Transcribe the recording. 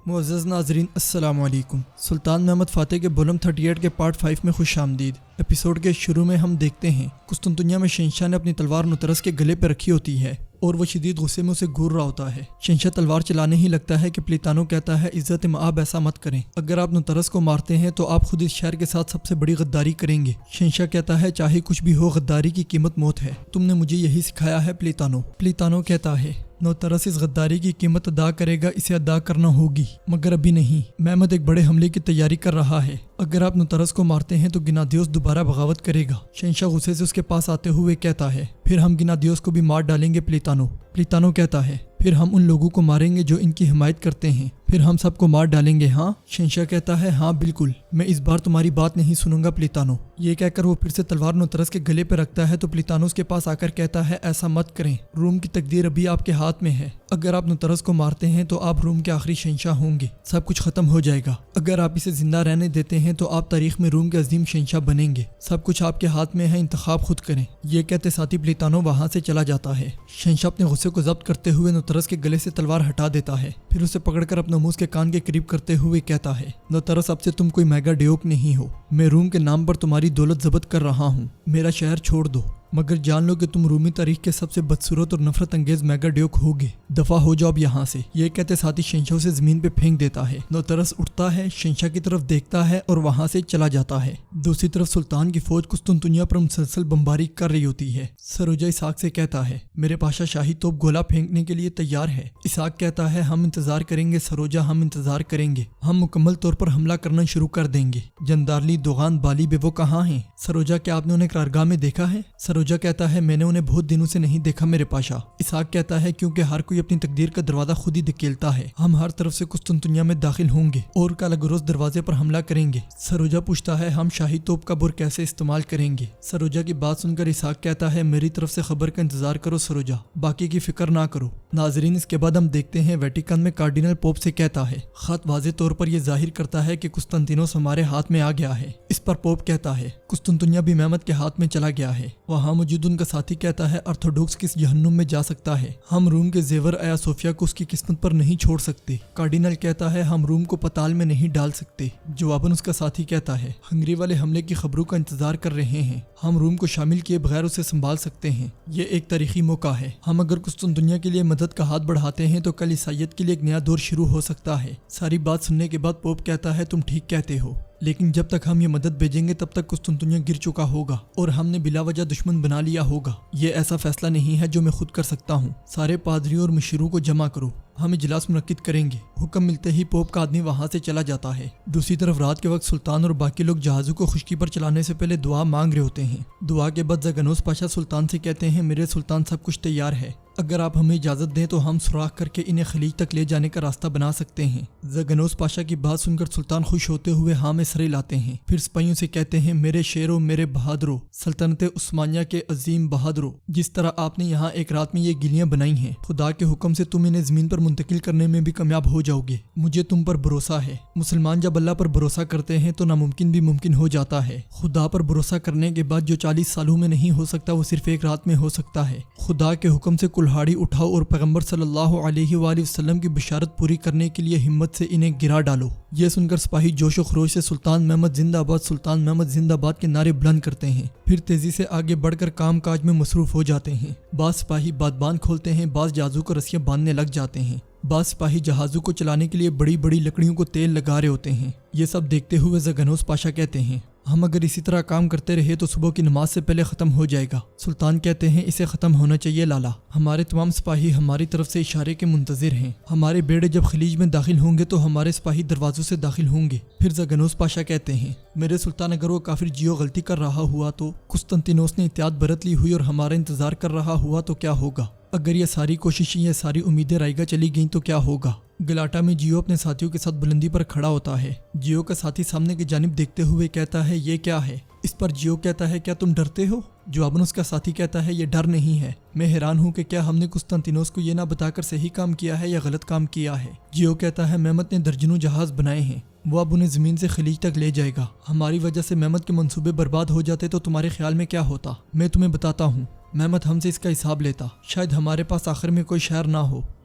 معزز ناظرین السلام علیکم۔ سلطان محمد فاتح کے بولم 38 کے پارٹ 5 میں خوش آمدید۔ ایپیسوڈ کے شروع میں ہم دیکھتے ہیں قسطنطنیہ میں شہنشاہ نے اپنی تلوار نوترس کے گلے پہ رکھی ہوتی ہے اور وہ شدید غصے میں اسے گھور رہا ہوتا ہے۔ شہنشاہ تلوار چلانے ہی لگتا ہے کہ پلیتانو کہتا ہے عزت مآب ایسا مت کریں، اگر آپ نوترس کو مارتے ہیں تو آپ خود اس شہر کے ساتھ سب سے بڑی غداری کریں گے۔ شہنشاہ کہتا ہے چاہے کچھ بھی ہو غداری کی قیمت موت ہے، تم نے مجھے یہی سکھایا ہے پلیتانو۔ پلیتانو کہتا ہے نوترس اس غداری کی قیمت ادا کرے گا، اسے ادا کرنا ہوگی مگر ابھی نہیں۔ محمد ایک بڑے حملے کی تیاری کر رہا ہے، اگر آپ نوترس کو مارتے ہیں تو گنادیوس دوبارہ بغاوت کرے گا۔ شہنشاہ غصے سے اس کے پاس آتے ہوئے کہتا ہے پھر ہم گنادیوس کو بھی مار ڈالیں گے پلیتانو۔ پلیتانو کہتا ہے پھر ہم ان لوگوں کو ماریں گے جو ان کی حمایت کرتے ہیں، پھر ہم سب کو مار ڈالیں گے ہاں؟ شہنشاہ کہتا ہے ہاں بالکل، میں اس بار تمہاری بات نہیں سنوں گا پلیتانو۔ یہ کہہ کر وہ پھر سے تلوار نوترس کے گلے پہ رکھتا ہے تو پلیتانو اس کے پاس آ کر کہتا ہے ایسا مت کریں، روم کی تقدیر ابھی آپ کے ہاتھ میں ہے، اگر آپ نوترس کو مارتے ہیں تو آپ روم کے آخری شہنشاہ ہوں گے، سب کچھ ختم ہو جائے گا۔ اگر آپ اسے زندہ رہنے دیتے ہیں تو آپ تاریخ میں روم کے عظیم شہنشاہ بنیں گے، سب کچھ آپ کے ہاتھ میں ہے، انتخاب خود کریں۔ یہ کہتے ساتھی پلیتانو وہاں سے چلا جاتا ہے۔ شہنشاہ اپنے غصے کو ضبط کرتے ہوئے نوترس کے گلے سے تلوار ہٹا دیتا ہے، پھر اسے پکڑ کر اپنا منہ اس کے کان کے قریب کرتے ہوئے کہتا ہے نوترس اب سے تم کوئی میگا ڈیوک نہیں ہو، میں روم کے نام پر تمہاری دولت ضبط کر رہا ہوں، میرا شہر چھوڑ دو، مگر جان لو کہ تم رومی تاریخ کے سب سے بدصورت اور نفرت انگیز میگا ڈیوک ہوگے، دفع ہو جاؤ اب یہاں سے۔ یہ کہتے ساتھی شہنشاہ اسے زمین پہ پھینک دیتا ہے۔ نوترس اٹھتا ہے، شہنشاہ کی طرف دیکھتا ہے اور وہاں سے چلا جاتا ہے۔ دوسری طرف سلطان کی فوج قسطنطنیہ پر مسلسل بمباری کر رہی ہوتی ہے۔ سروجہ اسحاق سے کہتا ہے میرے پاشا شاہی توپ گولا پھینکنے کے لیے تیار ہے۔ اسحاق کہتا ہے ہم انتظار کریں گے سروجہ، ہم انتظار کریں گے، ہم مکمل طور پر حملہ کرنا شروع کر دیں گے۔ جندارلی، دوغان، بالی بے وہ کہاں ہیں؟ سروجہ کیا آپ نے انہیں قرارگاہ میں دیکھا ہے؟ سروجہ کہتا ہے میں نے انہیں بہت دنوں سے نہیں دیکھا میرے پاشا۔ اسحاق کہتا ہے کیونکہ ہر کوئی اپنی تقدیر کا دروازہ خود ہی دھکیلتا ہے، ہم ہر طرف سے قسطنطنیہ میں داخل ہوں گے اور کالاگروس دروازے پر حملہ کریں گے۔ سروجہ پوچھتا ہے ہم شاہی توپ کا بر کیسے استعمال کریں گے؟ سروجہ کی بات سن کر اسحاق کہتا ہے میری طرف سے خبر کا انتظار کرو سروجہ، باقی کی فکر نہ کرو۔ ناظرین اس کے بعد ہم دیکھتے ہیں ویٹیکن میں کارڈینل پوپ سے کہتا ہے خط واضح طور پر یہ ظاہر کرتا ہے کہ قسطنطینوس ہمارے ہاتھ میں آ گیا ہے۔ اس پر پوپ کہتا ہے قسطنطنیہ بھی محمد کے ہاتھ میں چلا گیا ہے۔ وہاں موجود ان کا ساتھی کہتا ہے آرتھوڈوکس کس جہنم میں جا سکتا ہے، ہم روم کے زیور آیا صوفیہ کو اس کی قسمت پر نہیں چھوڑ سکتے۔ کارڈینل کہتا ہے ہم روم کو پتال میں نہیں ڈال سکتے۔ جواباً اس کا ساتھی کہتا ہے ہنگری والے حملے کی خبروں کا انتظار کر رہے ہیں، ہم روم کو شامل کیے بغیر اسے سنبھال سکتے ہیں، یہ ایک تاریخی موقع ہے، ہم اگر قسطنطنیہ کے لیے مدد کا ہاتھ بڑھاتے ہیں تو کل عیسائیت کے لیے ایک نیا دور شروع ہو سکتا ہے۔ ساری بات سننے کے بعد پوپ کہتا ہے تم ٹھیک کہتے ہو، لیکن جب تک ہم یہ مدد بھیجیں گے تب تک قسطنطنیہ گر چکا ہوگا اور ہم نے بلا وجہ دشمن بنا لیا ہوگا۔ یہ ایسا فیصلہ نہیں ہے جو میں خود کر سکتا ہوں، سارے پادریوں اور مشیروں کو جمع کرو، ہم اجلاس منعقد کریں گے۔ حکم ملتے ہی پوپ کا آدمی وہاں سے چلا جاتا ہے۔ دوسری طرف رات کے وقت سلطان اور باقی لوگ جہازوں کو خشکی پر چلانے سے پہلے دعا مانگ رہے ہوتے ہیں۔ دعا کے بعد زگنوس پاشا سلطان سے کہتے ہیں میرے سلطان سب کچھ تیار ہے، اگر آپ ہمیں اجازت دیں تو ہم سوراخ کر کے انہیں خلیج تک لے جانے کا راستہ بنا سکتے ہیں۔ زگنوس پاشا کی بات سن کر سلطان خوش ہوتے ہوئے ہاں میں سرے لاتے ہیں، پھر سپاہیوں سے کہتے ہیں میرے شیروں، میرے بہادروں، سلطنت عثمانیہ کے عظیم بہادروں، جس طرح آپ نے یہاں ایک رات میں یہ گلیاں بنائی ہیں، خدا کے حکم سے تم انہیں زمین پر منتقل کرنے میں بھی کامیاب ہو جاؤ گے، مجھے تم پر بھروسہ ہے۔ مسلمان جب اللہ پر بھروسہ کرتے ہیں تو ناممکن بھی ممکن ہو جاتا ہے۔ خدا پر بھروسہ کرنے کے بعد جو 40 سالوں میں نہیں ہو سکتا وہ صرف ایک رات میں ہو سکتا ہے۔ خدا کے حکم سے کلہاڑی اٹھاؤ اور پیغمبر صلی اللہ علیہ وآلہ وسلم کی بشارت پوری کرنے کے لیے ہمت سے انہیں گرا ڈالو۔ یہ سن کر سپاہی جوش و خروش سے سلطان محمد زندہ آباد، سلطان محمد زندہ آباد کے نعرے بلند کرتے ہیں، پھر تیزی سے آگے بڑھ کر کام کاج میں مصروف ہو جاتے ہیں۔ بعض سپاہی بادبان کھولتے ہیں، بعض جہازوں کو رسیاں باندھنے لگ جاتے ہیں، بعض سپاہی جہازوں کو چلانے کے لیے بڑی بڑی لکڑیوں کو تیل لگا رہے ہوتے ہیں۔ یہ سب دیکھتے ہوئے زگنوس پاشا کہتے ہیں ہم اگر اسی طرح کام کرتے رہے تو صبح کی نماز سے پہلے ختم ہو جائے گا۔ سلطان کہتے ہیں اسے ختم ہونا چاہیے لالا، ہمارے تمام سپاہی ہماری طرف سے اشارے کے منتظر ہیں، ہمارے بیڑے جب خلیج میں داخل ہوں گے تو ہمارے سپاہی دروازوں سے داخل ہوں گے۔ پھر زگنوس پاشا کہتے ہیں میرے سلطان اگر وہ کافر جیو غلطی کر رہا ہوا تو قسطنطینوس نے احتیاط برت لی ہوئی اور ہمارا انتظار کر رہا ہوا تو کیا ہوگا؟ اگر یہ ساری کوششیں، یہ ساری امیدیں رائیگاں چلی گئیں تو کیا ہوگا؟ گلاٹا میں جیو اپنے ساتھیوں کے ساتھ بلندی پر کھڑا ہوتا ہے۔ جیو کا ساتھی سامنے کی جانب دیکھتے ہوئے کہتا ہے یہ کیا ہے؟ اس پر جیو کہتا ہے کیا تم ڈرتے ہو؟ جواباً اس کا ساتھی کہتا ہے یہ ڈر نہیں ہے، میں حیران ہوں کہ کیا ہم نے قسطنطینوس کو یہ نہ بتا کر صحیح کام کیا ہے یا غلط کام کیا ہے۔ جیو کہتا ہے محمد نے درجنوں جہاز بنائے ہیں، وہ اب انہیں زمین سے خلیج تک لے جائے گا، ہماری وجہ سے محمد کے منصوبے برباد ہو جاتے تو تمہارے خیال میں کیا ہوتا؟ میں تمہیں بتاتا ہوں، محمد ہم سے اس کا حساب لیتا، شاید ہمارے پاس آخر میں کوئی شہر نہ ہو،